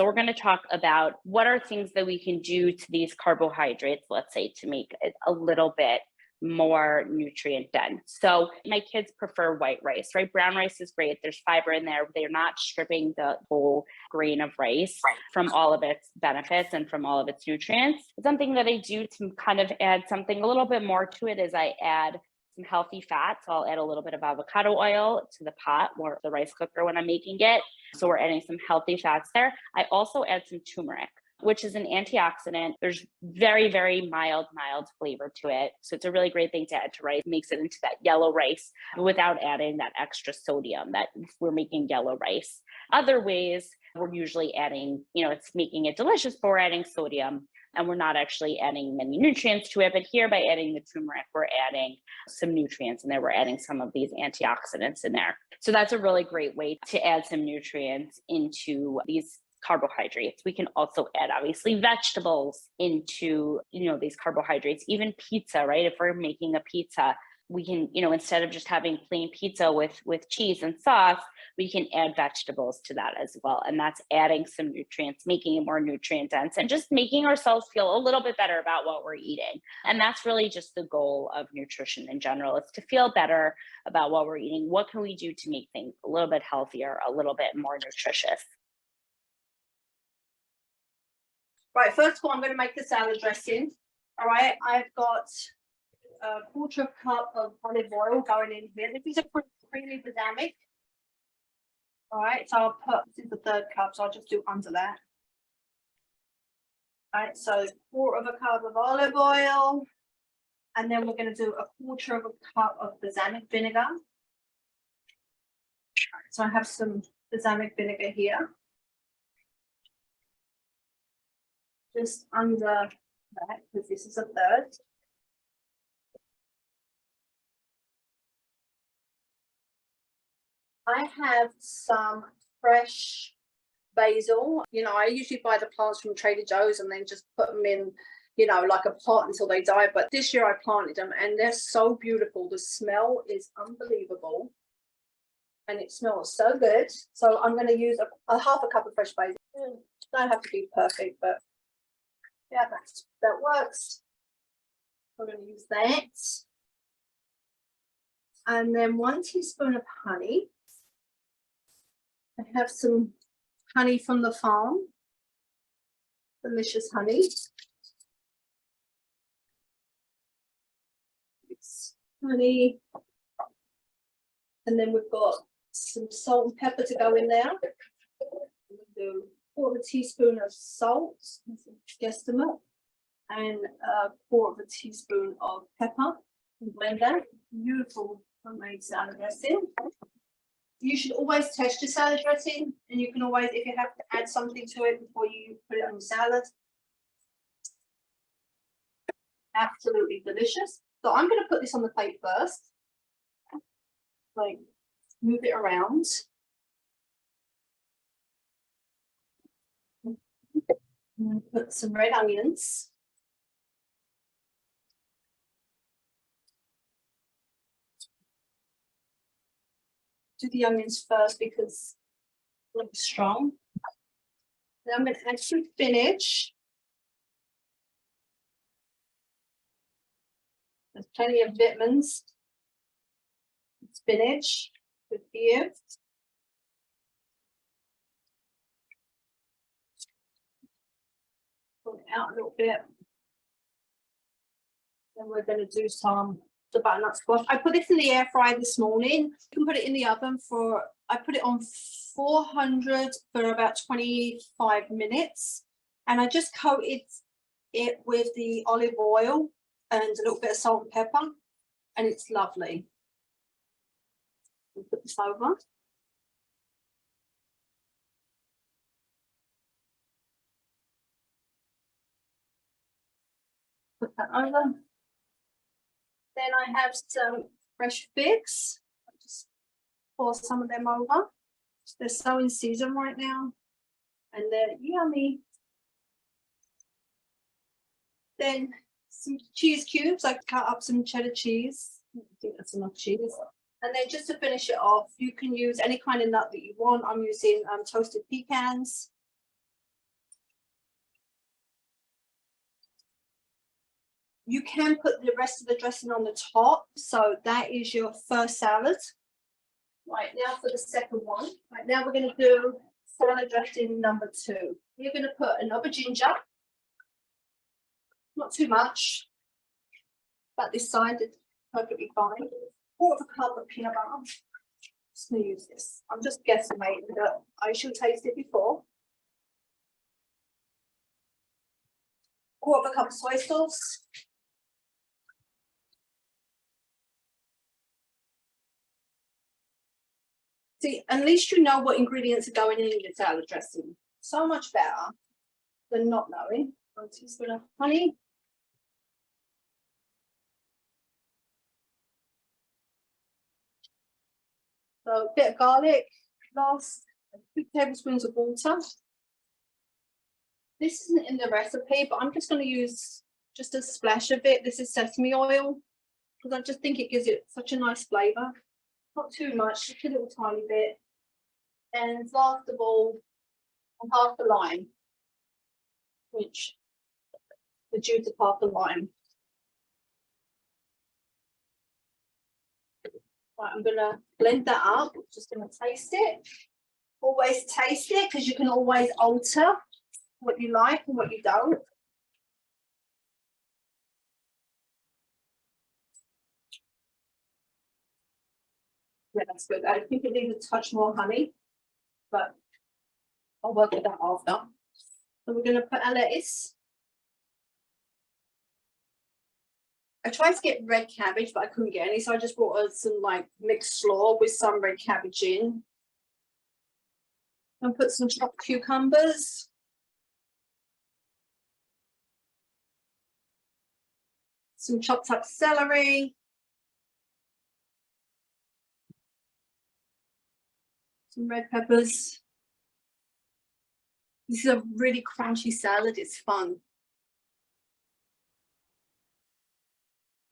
So we're going to talk about what are things that we can do to these carbohydrates, let's say, to make it a little bit more nutrient dense. So my kids prefer white rice, right? Brown rice is great. There's fiber in there. They're not stripping the whole grain of rice from all of its benefits and from all of its nutrients. Something that I do to kind of add something a little bit more to it is I add some healthy fats. So I'll add a little bit of avocado oil to the pot or the rice cooker when I'm making it. So we're adding some healthy fats there. I also add some turmeric, which is an antioxidant. There's very, very mild flavor to it. So it's a really great thing to add to rice. It makes it into that yellow rice without adding that extra sodium that we're making yellow rice. Other ways, we're usually adding, it's making it delicious, but we're adding sodium and we're not actually adding many nutrients to it. But here by adding the turmeric, we're adding some nutrients in there. We're adding some of these antioxidants in there. So that's a really great way to add some nutrients into these carbohydrates. We can also add obviously vegetables into, these carbohydrates, even pizza, right? If we're making a pizza, we can, instead of just having plain pizza with cheese and sauce, we can add vegetables to that as well. And that's adding some nutrients, making it more nutrient dense and just making ourselves feel a little bit better about what we're eating. And that's really just the goal of nutrition in general. It's to feel better about what we're eating. What can we do to make things a little bit healthier, a little bit more nutritious? Right, first of all, I'm going to make the salad dressing. All right, I've got a quarter of a cup of olive oil going in here. This is a creamy balsamic. All right, so I'll put, this is the third cup, so I'll just do under that. All right, so quarter of a cup of olive oil. And then we're going to do a quarter of a cup of balsamic vinegar. All right, so I have some balsamic vinegar here. Just under that, because this is a third. I have some fresh basil. I usually buy the plants from Trader Joe's and then just put them in, like a pot until they die. But this year I planted them and they're so beautiful. The smell is unbelievable. And it smells so good. So I'm going to use a half a cup of fresh basil. Don't have to be perfect, but yeah, that works. I'm going to use that. And then 1 teaspoon of honey. I have some honey from the farm. Delicious honey. It's honey. And then we've got some salt and pepper to go in there. We'll do quarter of a teaspoon of salt, guesstimate, and a quarter of a teaspoon of pepper. Blend that. Beautiful homemade salad dressing. You should always test your salad dressing, and you can always, if you have to add something to it before you put it on your salad. Absolutely delicious. So I'm going to put this on the plate first. Like, move it around. Put some red onions. Do the onions first because it looks strong. Then I'm going to add some spinach. There's plenty of vitamins. Spinach, good for you. Pull it out a little bit. Then we're going to do the butternut squash. I put this in the air fryer this morning. You can put it in the oven I put it on 400 for about 25 minutes. And I just coated it with the olive oil and a little bit of salt and pepper. And it's lovely. We'll put this over. Put that over. Then I have some fresh figs. I'll just pour some of them over. They're so in season right now and they're yummy. Then some cheese cubes. I cut up some cheddar cheese. I think that's enough cheese. And then just to finish it off, you can use any kind of nut that you want. I'm using toasted pecans. You can put the rest of the dressing on the top. So that is your first salad. Right, now for the second one. Right, now we're going to do salad dressing number 2. You're going to put another ginger. Not too much. But this side is perfectly fine. 1/4 cup of peanut butter. Just going to use this. I'm just guesstimating, but I should taste it before. 1/4 cup of soy sauce. See, at least you know what ingredients are going in your salad dressing. So much better than not knowing. 1 teaspoon of honey. So a bit of garlic. Last 2 tablespoons of water. This isn't in the recipe, but I'm just going to use just a splash of it. This is sesame oil because I just think it gives it such a nice flavor. Not too much, just a little tiny bit. And last of all, half a lime, which the juice of half a lime. Right, I'm gonna blend that up. Just gonna taste it. Always taste it because you can always alter what you like and what you don't. Yeah, that's good. I think it needs a touch more honey, but I'll work with that after. So we're gonna put our lettuce. I tried to get red cabbage, but I couldn't get any, so I just brought some like mixed slaw with some red cabbage in. And put some chopped cucumbers. Some chopped up celery. Some red peppers. This is a really crunchy salad, it's fun.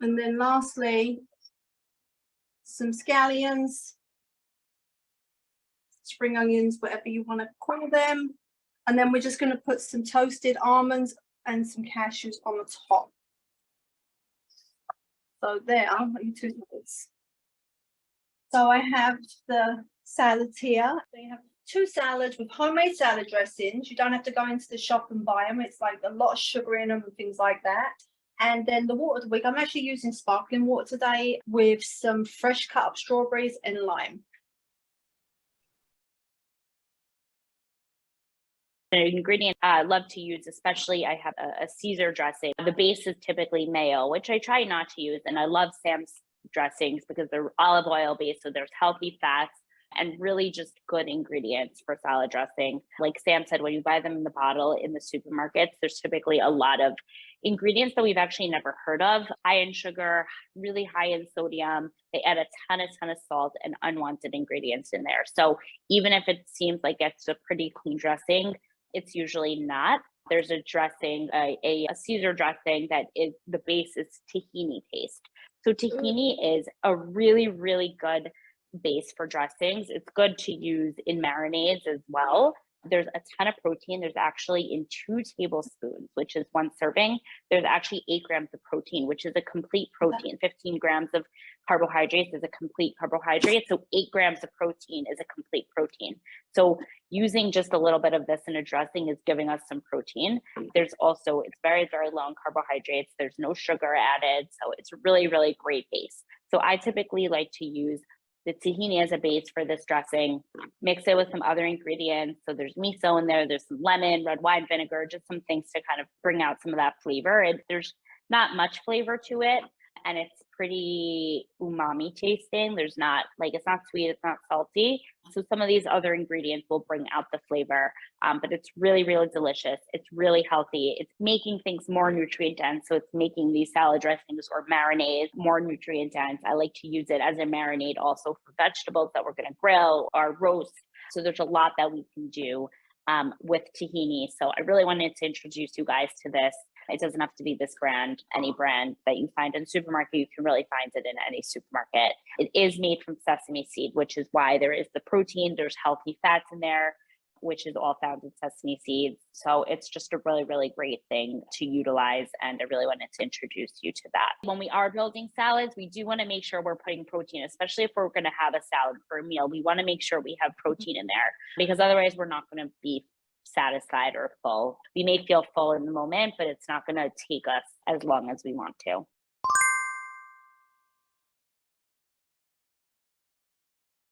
And then lastly, some scallions, spring onions, whatever you want to call them. And then we're just going to put some toasted almonds and some cashews on the top. So there are your 2 salads. So I have the salads here. So you have 2 salads with homemade salad dressings. You don't have to go into the shop and buy them. It's like a lot of sugar in them and things like that. And then the water of the week, I'm actually using sparkling water today with some fresh cut up strawberries and lime. An ingredient I love to use, especially I have a Caesar dressing. The base is typically mayo, which I try not to use. And I love Sam's dressings because they're olive oil based. So there's healthy fats and really just good ingredients for salad dressing. Like Sam said, when you buy them in the bottle in the supermarkets, there's typically a lot of ingredients that we've actually never heard of. High in sugar, really high in sodium. They add a ton of salt and unwanted ingredients in there. So even if it seems like it's a pretty clean dressing, it's usually not. There's a dressing, a Caesar dressing that is, the base is tahini paste. So tahini is a really, really good base for dressings. It's good to use in marinades as well. There's a ton of protein. There's actually in 2 tablespoons, which is 1 serving, there's actually 8 grams of protein, which is a complete protein. 15 grams of carbohydrates is a complete carbohydrate. So 8 grams of protein is a complete protein. So using just a little bit of this in a dressing is giving us some protein. There's also, it's very, very low in carbohydrates. There's no sugar added. So it's really, really great base. So I typically like to use the tahini as a base for this dressing, mix it with some other ingredients. So there's miso in there, there's some lemon, red wine vinegar, just some things to kind of bring out some of that flavor. There's not much flavor to it, and it's pretty umami tasting. There's not, like, it's not sweet, it's not salty. So some of these other ingredients will bring out the flavor, but it's really, really delicious. It's really healthy. It's making things more nutrient dense. So it's making these salad dressings or marinades more nutrient dense. I like to use it as a marinade also for vegetables that we're going to grill or roast. So there's a lot that we can do with tahini. So I really wanted to introduce you guys to this. It doesn't have to be this brand. Any brand that you find in the supermarket, you can really find it in any supermarket. It is made from sesame seed, which is why there is the protein. There's healthy fats in there. which is all found in sesame seeds. So it's just a really, really great thing to utilize. And I really wanted to introduce you to that. When we are building salads, we do want to make sure we're putting protein, especially if we're going to have a salad for a meal. We want to make sure we have protein in there, because otherwise we're not going to be satisfied or full. We may feel full in the moment, but it's not going to take us as long as we want to.